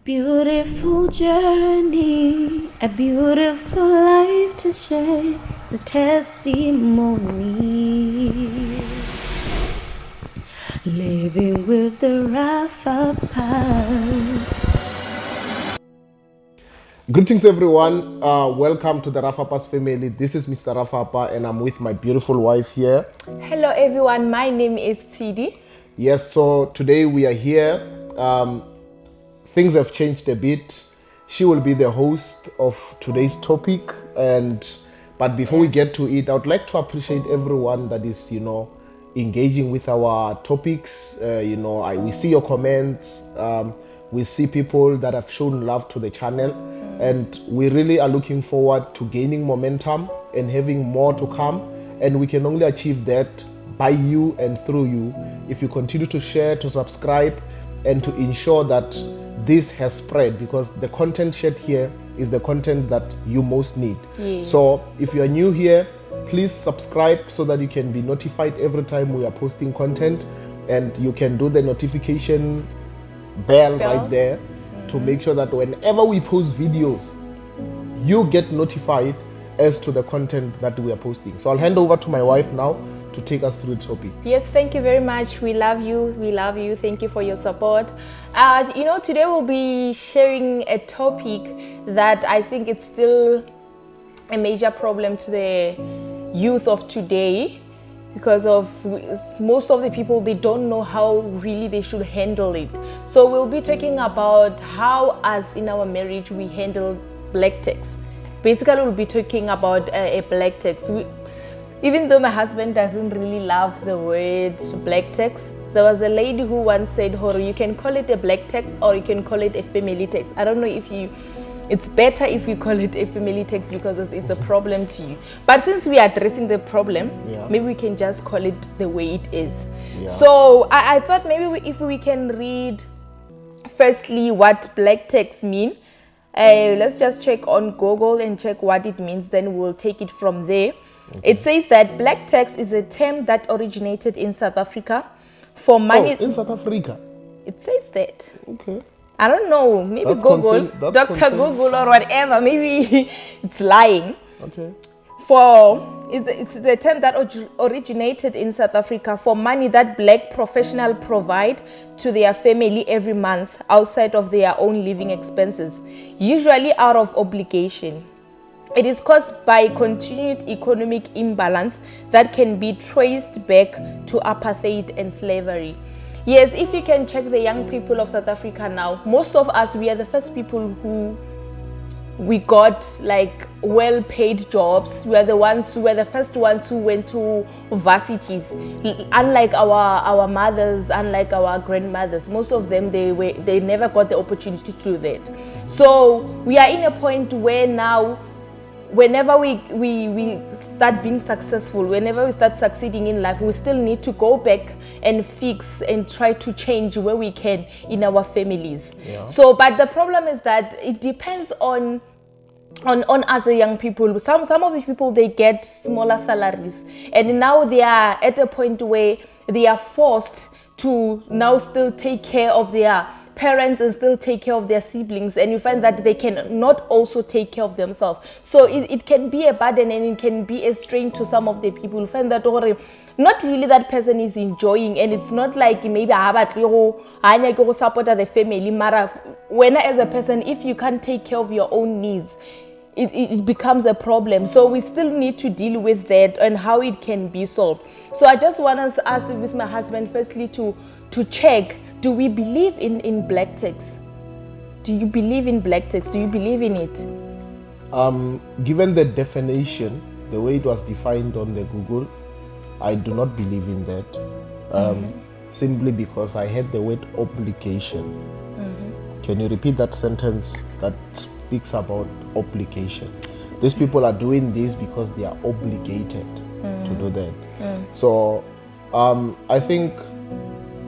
Beautiful journey, a beautiful life to share, it's a testimony. Living with the RAFAPA'S. Greetings everyone, welcome to the RAFAPA'S family. This is Mr. RAFAPA and I'm with my beautiful wife here. Hello everyone, my name is Tidi. Yes, so today we are here. Things have changed a bit. She will be the host of today's topic, but before we get to it, I would like to appreciate everyone that is, engaging with our topics. We see your comments. We see people that have shown love to the channel, and we really are looking forward to gaining momentum and having more to come. And we can only achieve that by you and through you if you continue to share, to subscribe, and to ensure that this has spread, because the content shared here is the content that you most need. Yes. So if you are new here, please subscribe so that you can be notified every time we are posting content, and you can do the notification bell right there to make sure that whenever we post videos, you get notified as to the content that we are posting. So I'll hand over to my wife now to take us through the topic. Yes, thank you very much. We love you. We love you. Thank you for your support. Today we'll be sharing a topic that I think it's still a major problem to the youth of today, because of most of the people, they don't know how really they should handle it. So we'll be talking about how, as in our marriage, we handle black text. Basically, we'll be talking about a black text. Even though my husband doesn't really love the word black text, there was a lady who once said, Horo, you can call it a black text or you can call it a family text. I don't know if it's better if you call it a family text because it's a problem to you. But since we are addressing the problem, maybe we can just call it the way it is. Yeah. So I thought maybe if we can read firstly what black text mean. Let's just check on Google and check what it means, then we'll take it from there. Okay. It says that black text is a term that originated in South Africa for money. Oh, in South Africa? It says that. Okay. I don't know, maybe that's Google, Dr. Google or whatever, maybe it's lying. Okay. It's a term that originated in South Africa for money that black professionals provide to their family every month outside of their own living expenses, usually out of obligation. It is caused by continued economic imbalance that can be traced back to apartheid and slavery. Yes, if you can check the young people of South Africa now, most of us, we are the first people who we got like well-paid jobs. We are the first ones who went to varsities. Unlike our mothers, unlike our grandmothers, most of them they never got the opportunity to do that. So we are in a point where now, whenever we start being successful, whenever we start succeeding in life, we still need to go back and fix and try to change where we can in our families. Yeah. So, but the problem is that it depends on us, the young people. Some of the people, they get smaller salaries, and now they are at a point where they are forced to now still take care of their parents and still take care of their siblings, and you find that they can not also take care of themselves. So it can be a burden and it can be a strain to some of the people. You find that not really that person is enjoying, and it's not like maybe I support the family. When as a person, if you can't take care of your own needs, it becomes a problem. So we still need to deal with that and how it can be solved. So I just want us to ask with my husband firstly to check, do we believe in black text? Do you believe in black text? Do you believe in it? Given the definition, the way it was defined on the Google, I do not believe in that. Simply because I had the word obligation. Can you repeat that sentence that speaks about obligation? These people are doing this because they are obligated to do that. So I think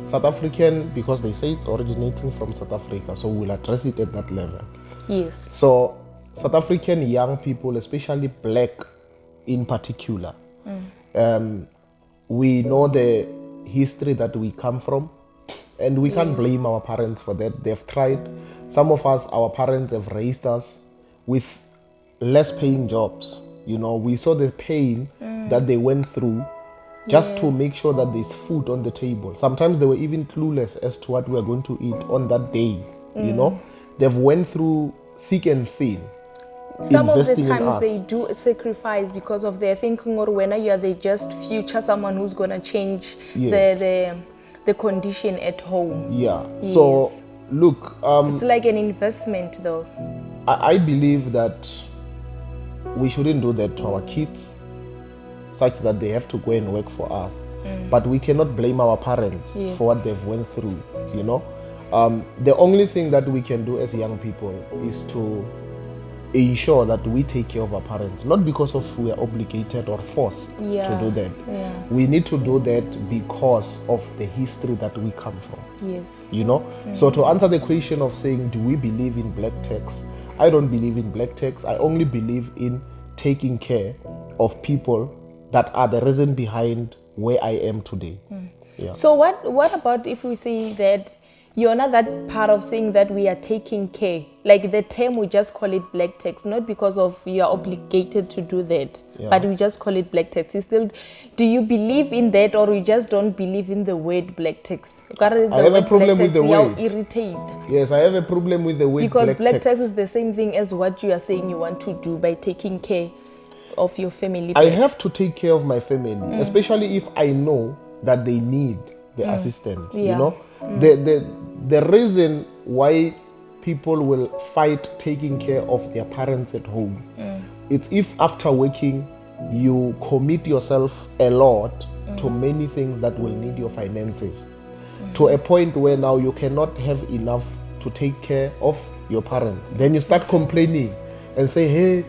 South African, because they say it's originating from South Africa, so we'll address it at that level. Yes. So South African young people, especially black in particular, we know the history that we come from. And we can't Yes. blame our parents for that. They've tried. Some of us, our parents have raised us with less paying jobs. You know, we saw the pain that they went through just to Yes. make sure that there's food on the table. Sometimes they were even clueless as to what we are going to eat on that day. You know, they've went through thick and thin. Some of the investing in times us. they do sacrifice because of their thinking, or when you are they just future someone who's gonna change Yes. the condition at home. Yeah. So Yes. look, It's like an investment though. I believe that we shouldn't do that to our kids, such that they have to go and work for us. But we cannot blame our parents Yes. for what they've went through. You know, the only thing that we can do as young people is to ensure that we take care of our parents, not because of we are obligated or forced Yeah. to do that. Yeah. We need to do that because of the history that we come from. Yes. You know, so to answer the question of saying, do we believe in black tax? I don't believe in black tax. I only believe in taking care of people that are the reason behind where I am today. Yeah. So what about if we say that you're not that part of saying that we are taking care, like the term we just call it black tax, not because of you are obligated to do that, Yeah. but we just call it black tax. You still, do you believe in that, or you just don't believe in the word black tax? I have a problem with the word. Irritate. Yes, I have a problem with the word Because black tax. tax is the same thing as what you are saying you want to do by taking care of your family. I back. have to take care of my family, especially if I know that they need the assistance. You Yeah. know, the reason why people will fight taking care of their parents at home, it's if after working you commit yourself a lot to many things that will need your finances, to a point where now you cannot have enough to take care of your parents. Then you start complaining and say, hey,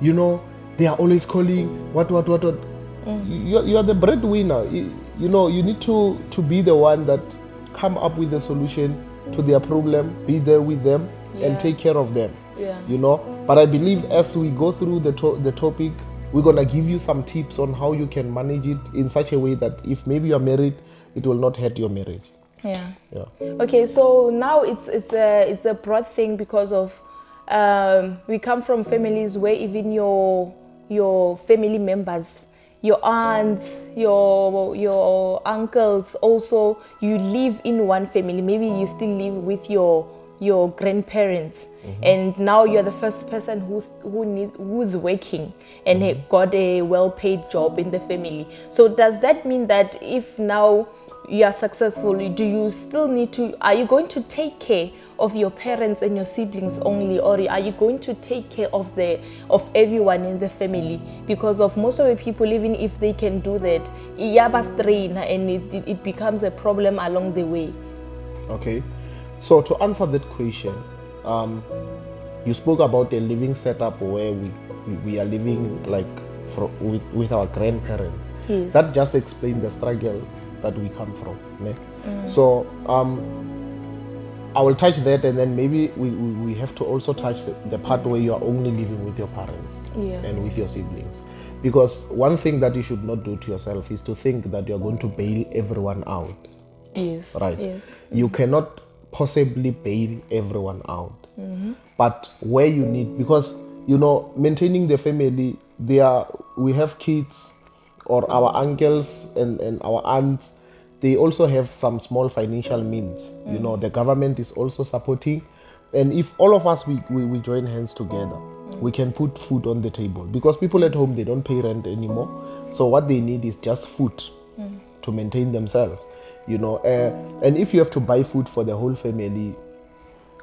you know, they are always calling, what. You are the breadwinner. You know, you need to be the one that come up with the solution to their problem, be there with them, Yeah. and take care of them. Yeah. You know, but I believe as we go through the topic, we're gonna give you some tips on how you can manage it in such a way that if maybe you're married, it will not hurt your marriage. Yeah. Yeah. Okay, so now it's a broad thing because of we come from families where even your family members, your aunts, your uncles, also you live in one family. Maybe you still live with your grandparents, and now you're the first person who's working and have got a well-paid job in the family. So does that mean that if now you are successful, do you still need to, are you going to take care of your parents and your siblings only, or are you going to take care of everyone in the family? Because of most of the people, even if they can do that, strain, and it becomes a problem along the way. Okay. So to answer that question, you spoke about a living setup where we are living like with our grandparents. Yes. That just explains the struggle that we come from. Ne? So I will touch that, and then maybe we have to also touch the part where you are only living with your parents and with your siblings. Because one thing that you should not do to yourself is to think that you're going to bail everyone out. Yes. Right? Yes. You cannot possibly bail everyone out. But where you need, because you know, maintaining the family, we have kids or our uncles and our aunts, they also have some small financial means. You know, the government is also supporting, and if all of us we join hands together, we can put food on the table, because people at home, they don't pay rent anymore, so what they need is just food to maintain themselves. You know, and if you have to buy food for the whole family,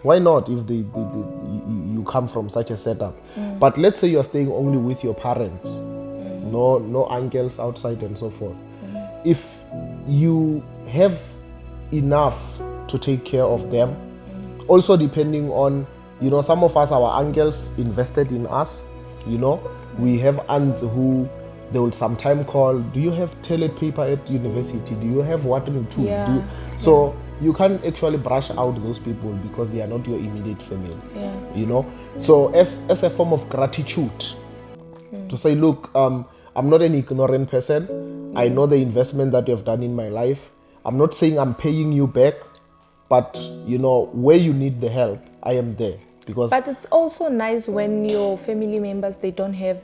why not if you come from such a setup? But let's say you're staying only with your parents, no uncles outside and so forth. If you have enough to take care of them, also depending on, you know, some of us, our uncles invested in us. You know, we have aunts who they will sometime call, do you have toilet paper at university? Do you have water and food? Yeah. So you can't actually brush out those people because they are not your immediate family. Yeah. You know, so as a form of gratitude, to say, look, I'm not an ignorant person. I know the investment that you have done in my life. I'm not saying I'm paying you back, but you know, where you need the help, I am there. Because But it's also nice when your family members, they don't have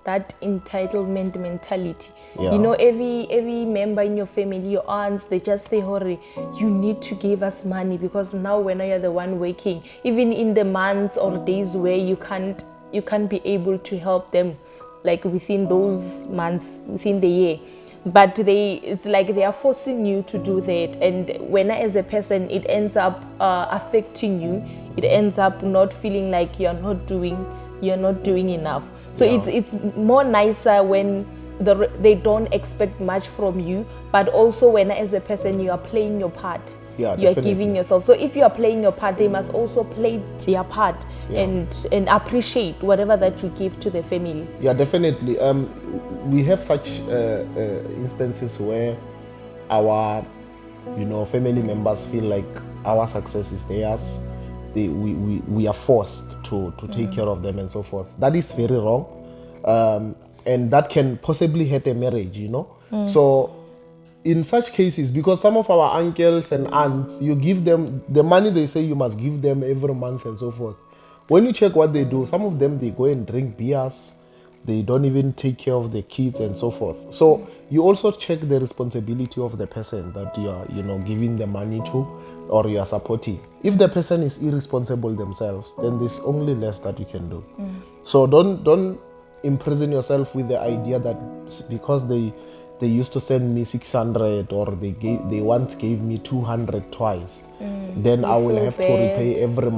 that entitlement mentality. Yeah. You know, every member in your family, your aunts, they just say, "Hori, you need to give us money because now when you're the one working, even in the months or days where you can't be able to help them, like within those months, within the year." But it's like they are forcing you to do that, and when as a person it ends up affecting you, it ends up not feeling like you're not doing enough. So Yeah. it's more nicer when they don't expect much from you, but also when as a person you are playing your part. Yeah, You are definitely. giving yourself. So if you are playing your part, they must also play their part. Yeah. and appreciate whatever that you give to the family. Yeah, definitely. We have such instances where our, you know, family members feel like our success is theirs. We are forced to take care of them and so forth. That is very wrong, and that can possibly hurt a marriage. You know, so in such cases, because some of our uncles and aunts, you give them the money they say you must give them every month and so forth. When you check what they do, some of them, they go and drink beers, they don't even take care of the kids and so forth. So you also check the responsibility of the person that you are, you know, giving the money to or you are supporting. If the person is irresponsible themselves, then there's only less that you can do. So don't imprison yourself with the idea that because they used to send me 600 or they once gave me 200 twice, then I will feel have to bad. repay every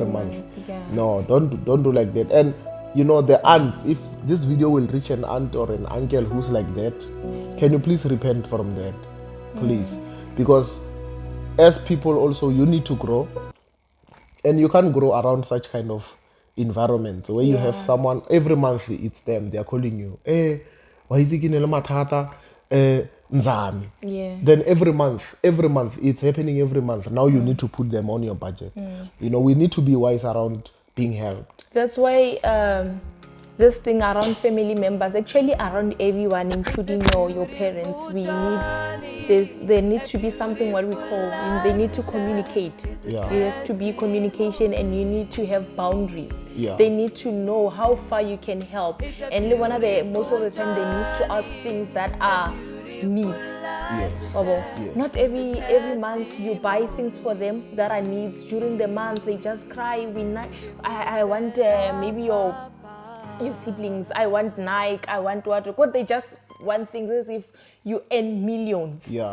month. Yeah. No, don't do like that. And you know, the aunts, if this video will reach an aunt or an uncle who's like that, can you please repent from that, please? Because as people also, you need to grow, and you can't grow around such kind of environment where you have Yeah. someone every month, it's them, they are calling you, why is it matata, nzami. Yeah. Then every month it's happening every month. Now you need to put them on your budget. You know, we need to be wise around being helped. That's why this thing around family members, actually around everyone, including your parents, there need to be something what we call, they need to communicate. Yeah. There has to be communication, and you need to have boundaries. Yeah. They need to know how far you can help, and most of the time they need to ask things that are needs. Yes. Yes. Not every month you buy things for them that are needs. During the month they just cry. I want maybe your siblings. I want Nike. I want what? They just want things as if you earn millions. Yeah.